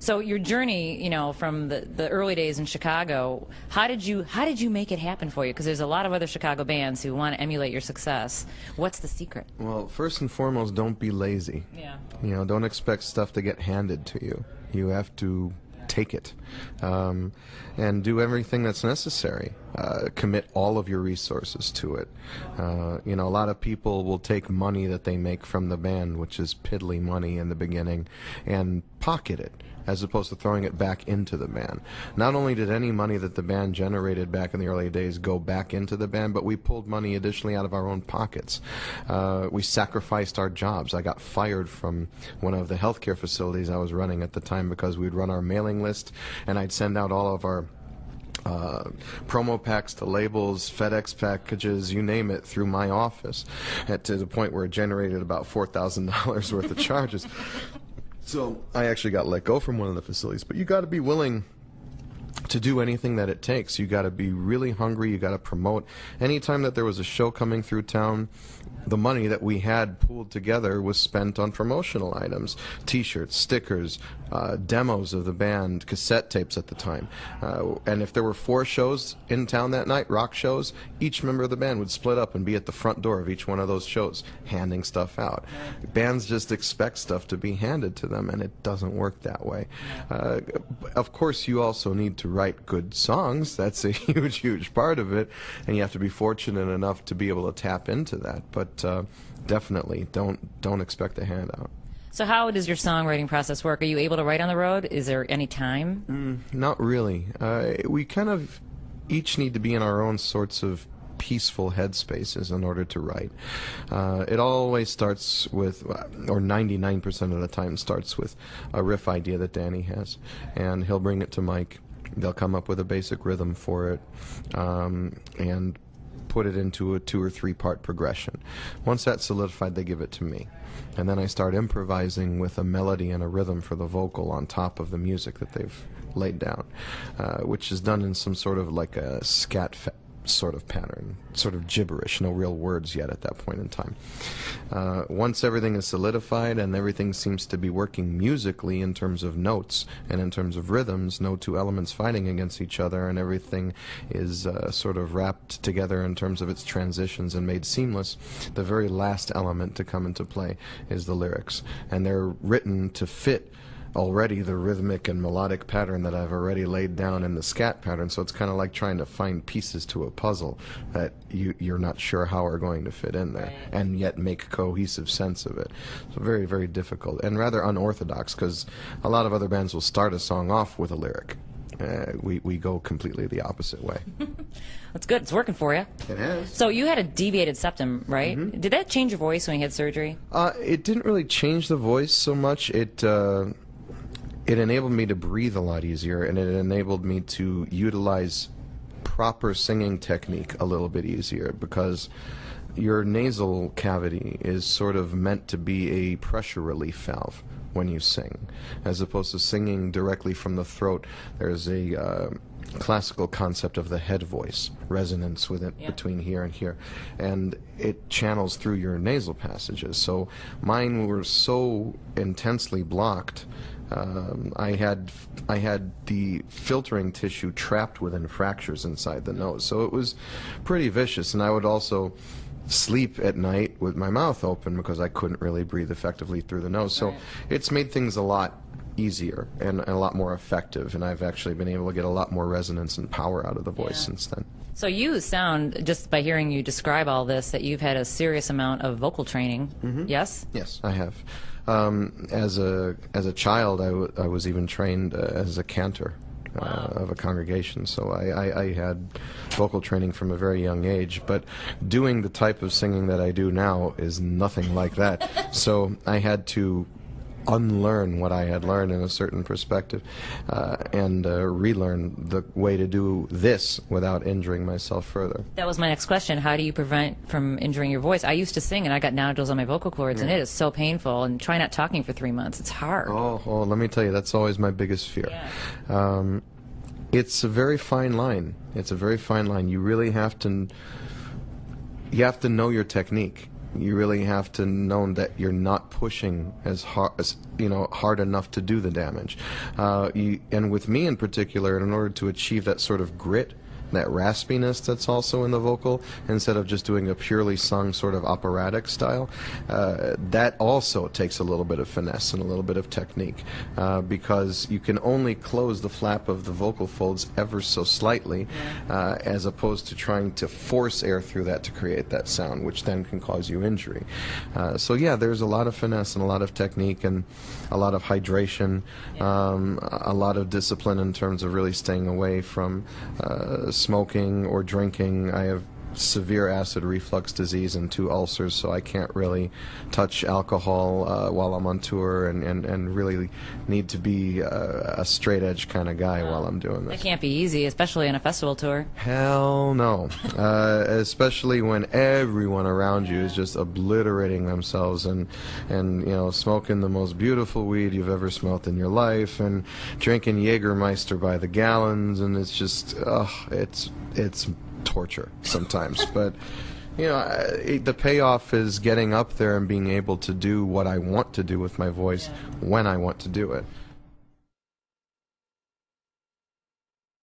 So your journey, you know, from the early days in Chicago, how did you make it happen for you? Because there's a lot of other Chicago bands who want to emulate your success. What's the secret? Well, first and foremost, don't be lazy. Yeah. You know, don't expect stuff to get handed to you. You have to take it and do everything that's necessary. Commit all of your resources to it. You know, a lot of people will take money that they make from the band, which is piddly money in the beginning, and pocket it, as opposed to throwing it back into the band. Not only did any money that the band generated back in the early days go back into the band, but we pulled money additionally out of our own pockets. We sacrificed our jobs. I got fired from one of the healthcare facilities I was running at the time because we'd run our mailing list, and I'd send out all of our promo packs to labels, FedEx packages, you name it, through my office, to the point where it generated about $4,000 worth of charges. So I actually got let go from one of the facilities. But you got to be willing to do anything that it takes. You got to be really hungry. You got to promote. Anytime that there was a show coming through town, the money that we had pooled together was spent on promotional items, T-shirts, stickers, demos of the band, cassette tapes at the time. And if there were 4 shows in town that night, rock shows, each member of the band would split up and be at the front door of each one of those shows, handing stuff out. Bands just expect stuff to be handed to them, and it doesn't work that way. Of course, you also need to write good songs. That's a huge, huge part of it, and you have to be fortunate enough to be able to tap into that. But definitely don't expect a handout. So how does your songwriting process work? Are you able to write on the road? Is there any time? Not really. We kind of each need to be in our own sorts of peaceful headspaces in order to write. It always starts with, or 99% of the time starts with, a riff idea that Danny has, and he'll bring it to Mike. They'll come up with a basic rhythm for it, and put it into a 2 or 3 part progression. Once that's solidified, they give it to me. And then I start improvising with a melody and a rhythm for the vocal on top of the music that they've laid down, which is done in some sort of like a scat sort of pattern, sort of gibberish, no real words yet at that point in time. Once everything is solidified and everything seems to be working musically in terms of notes and in terms of rhythms, no 2 elements fighting against each other, and everything is sort of wrapped together in terms of its transitions and made seamless, the very last element to come into play is the lyrics. And they're written to fit already the rhythmic and melodic pattern that I've already laid down in the scat pattern, so it's kind of like trying to find pieces to a puzzle that you're not sure how are going to fit in there, and yet make cohesive sense of it. So very, very difficult, and rather unorthodox, because a lot of other bands will start a song off with a lyric. We go completely the opposite way. That's good. It's working for you. It has. So you had a deviated septum, right? Mm-hmm. Did that change your voice when you had surgery? It didn't really change the voice so much. It enabled me to breathe a lot easier, and it enabled me to utilize proper singing technique a little bit easier, because your nasal cavity is sort of meant to be a pressure relief valve when you sing, as opposed to singing directly from the throat. There's a classical concept of the head voice, resonance with it between here and here, and it channels through your nasal passages. So mine were so intensely blocked. I had the filtering tissue trapped within fractures inside the nose, so it was pretty vicious. And I would also sleep at night with my mouth open because I couldn't really breathe effectively through the nose. So it's made things a lot easier and a lot more effective, and I've actually been able to get a lot more resonance and power out of the voice since then. So you sound, just by hearing you describe all this, that you've had a serious amount of vocal training. Yes? Yes, I have. As a child, I was even trained as a cantor of a congregation, so I had vocal training from a very young age, but doing the type of singing that I do now is nothing like that. So I had to unlearn what I had learned in a certain perspective, and relearn the way to do this without injuring myself further. That was my next question. How do you prevent from injuring your voice? I used to sing, and I got nodules on my vocal cords, and it is so painful. And try not talking for 3 months. It's hard. Oh, let me tell you, that's always my biggest fear. It's a very fine line. It's a very fine line. You really have to know your technique. You really have to know that you're not pushing as hard enough to do the damage. And with me in particular, in order to achieve that sort of grit, that raspiness that's also in the vocal, instead of just doing a purely sung sort of operatic style, that also takes a little bit of finesse and a little bit of technique, because you can only close the flap of the vocal folds ever so slightly, as opposed to trying to force air through that to create that sound, which then can cause you injury. So yeah, there's a lot of finesse and a lot of technique and a lot of hydration, a lot of discipline in terms of really staying away from smoking or drinking. I have severe acid reflux disease and 2 ulcers, so I can't really touch alcohol while I'm on tour, and really need to be a straight edge kind of guy while I'm doing this. That can't be easy, especially in a festival tour. Hell no. Especially when everyone around you is just obliterating themselves and smoking the most beautiful weed you've ever smoked in your life, and drinking Jägermeister by the gallons, and it's just it's torture sometimes. But the payoff is getting up there and being able to do what I want to do with my voice when I want to do it.